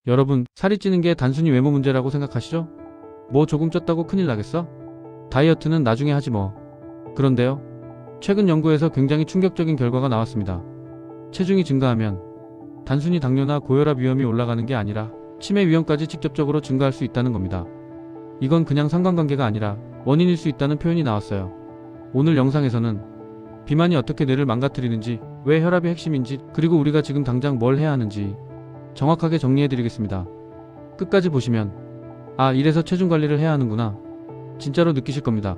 여러분, 살이 찌는 게 단순히 외모 문제라고 생각하시죠? 뭐 조금 쪘다고 큰일 나겠어? 다이어트는 나중에 하지 뭐. 그런데요. 최근 연구에서 굉장히 충격적인 결과가 나왔습니다. 체중이 증가하면 단순히 당뇨나 고혈압 위험이 올라가는 게 아니라 치매 위험까지 직접적으로 증가할 수 있다는 겁니다. 이건 그냥 상관관계가 아니라 원인일 수 있다는 표현이 나왔어요. 오늘 영상에서는 비만이 어떻게 뇌를 망가뜨리는지, 왜 혈압이 핵심인지, 그리고 우리가 지금 당장 뭘 해야 하는지 정확하게 정리해드리겠습니다. 끝까지 보시면 아, 이래서 체중 관리를 해야 하는구나 진짜로 느끼실 겁니다.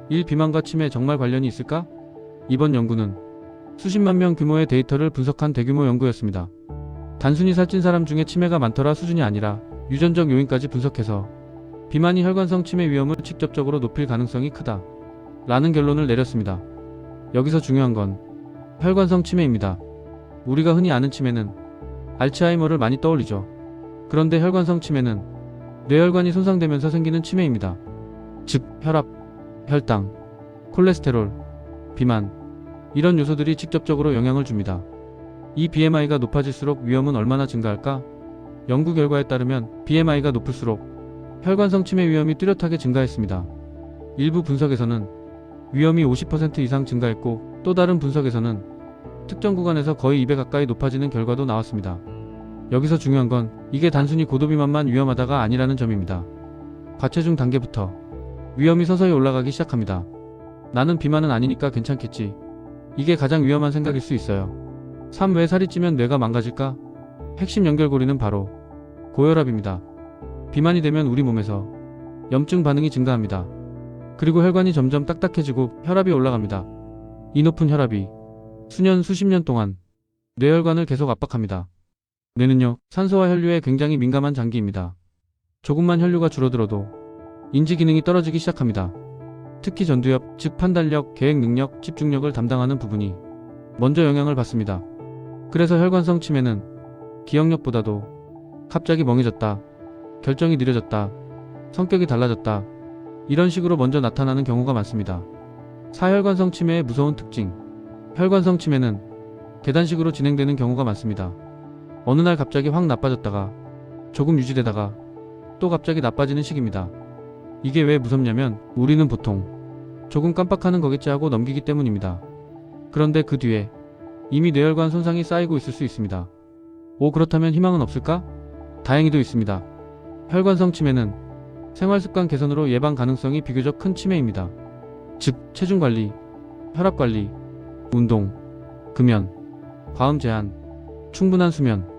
1. 비만과 치매 정말 관련이 있을까? 이번 연구는 수십만 명 규모의 데이터를 분석한 대규모 연구였습니다. 단순히 살찐 사람 중에 치매가 많더라 수준이 아니라 유전적 요인까지 분석해서 비만이 혈관성 치매 위험을 직접적으로 높일 가능성이 크다 라는 결론을 내렸습니다. 여기서 중요한 건 혈관성 치매입니다. 우리가 흔히 아는 치매는 알츠하이머를 많이 떠올리죠. 그런데 혈관성 치매는 뇌혈관이 손상되면서 생기는 치매입니다. 즉 혈압, 혈당, 콜레스테롤, 비만 이런 요소들이 직접적으로 영향을 줍니다. 이 BMI가 높아질수록 위험은 얼마나 증가할까? 연구 결과에 따르면 BMI가 높을수록 혈관성 치매 위험이 뚜렷하게 증가했습니다. 일부 분석에서는 위험이 50% 이상 증가했고 또 다른 분석에서는 특정 구간에서 거의 2배 가까이 높아지는 결과도 나왔습니다. 여기서 중요한 건 이게 단순히 고도비만만 위험하다가 아니라는 점입니다. 과체중 단계부터 위험이 서서히 올라가기 시작합니다. 나는 비만은 아니니까 괜찮겠지. 이게 가장 위험한 생각일 수 있어요. 3. 왜 살이 찌면 뇌가 망가질까? 핵심 연결고리는 바로 고혈압입니다. 비만이 되면 우리 몸에서 염증 반응이 증가합니다. 그리고 혈관이 점점 딱딱해지고 혈압이 올라갑니다. 이 높은 혈압이 수년 수십 년 동안 뇌혈관을 계속 압박합니다. 뇌는요, 산소와 혈류에 굉장히 민감한 장기입니다. 조금만 혈류가 줄어들어도 인지 기능이 떨어지기 시작합니다. 특히 전두엽, 즉 판단력, 계획 능력, 집중력을 담당하는 부분이 먼저 영향을 받습니다. 그래서 혈관성 치매는 기억력보다도 갑자기 멍해졌다, 결정이 느려졌다, 성격이 달라졌다 이런 식으로 먼저 나타나는 경우가 많습니다. 사혈관성 치매의 무서운 특징. 혈관성 치매는 계단식으로 진행되는 경우가 많습니다. 어느 날 갑자기 확 나빠졌다가 조금 유지되다가 또 갑자기 나빠지는 식입니다. 이게 왜 무섭냐면 우리는 보통 조금 깜빡하는 거겠지 하고 넘기기 때문입니다. 그런데 그 뒤에 이미 뇌혈관 손상이 쌓이고 있을 수 있습니다. 그렇다면 희망은 없을까? 다행히도 있습니다. 혈관성 치매는 생활습관 개선으로 예방 가능성이 비교적 큰 치매입니다. 즉 체중관리, 혈압관리, 운동, 금연, 과음 제한, 충분한 수면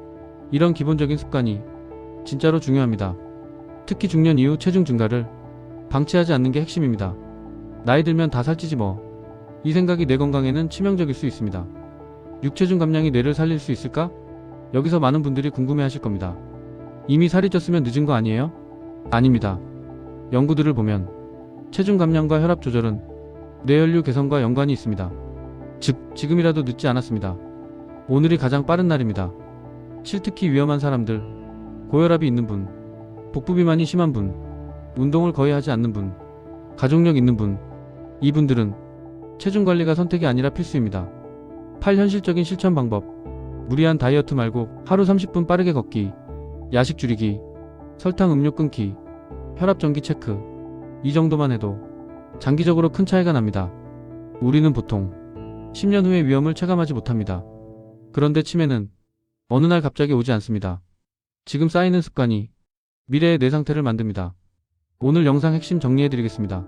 이런 기본적인 습관이 진짜로 중요합니다. 특히 중년 이후 체중 증가를 방치하지 않는 게 핵심입니다. 나이 들면 다 살찌지 뭐. 이 생각이 뇌 건강에는 치명적일 수 있습니다. 육체중 감량이 뇌를 살릴 수 있을까? 여기서 많은 분들이 궁금해하실 겁니다. 이미 살이 쪘으면 늦은 거 아니에요? 아닙니다. 연구들을 보면 체중 감량과 혈압 조절은 뇌혈류 개선과 연관이 있습니다. 즉 지금이라도 늦지 않았습니다. 오늘이 가장 빠른 날입니다. 특히 위험한 사람들, 고혈압이 있는 분, 복부비만이 심한 분, 운동을 거의 하지 않는 분, 가족력 있는 분, 이분들은 체중관리가 선택이 아니라 필수입니다. 8. 현실적인 실천 방법. 무리한 다이어트 말고 하루 30분 빠르게 걷기, 야식 줄이기, 설탕 음료 끊기, 혈압 정기 체크 이 정도만 해도 장기적으로 큰 차이가 납니다. 우리는 보통 10년 후의 위험을 체감하지 못합니다. 그런데 치매는 어느 날 갑자기 오지 않습니다. 지금 쌓이는 습관이 미래의 뇌 상태를 만듭니다. 오늘 영상 핵심 정리해드리겠습니다.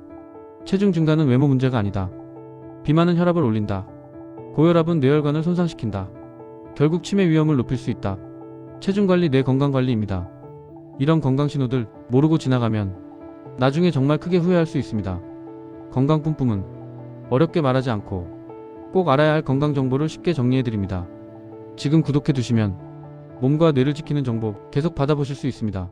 체중 증가는 외모 문제가 아니다. 비만은 혈압을 올린다. 고혈압은 뇌혈관을 손상시킨다. 결국 치매 위험을 높일 수 있다. 체중관리 뇌 건강관리입니다. 이런 건강신호들 모르고 지나가면 나중에 정말 크게 후회할 수 있습니다. 건강 뿜뿜은 어렵게 말하지 않고 꼭 알아야 할 건강정보를 쉽게 정리해드립니다. 지금 구독해두시면 몸과 뇌를 지키는 정보 계속 받아보실 수 있습니다.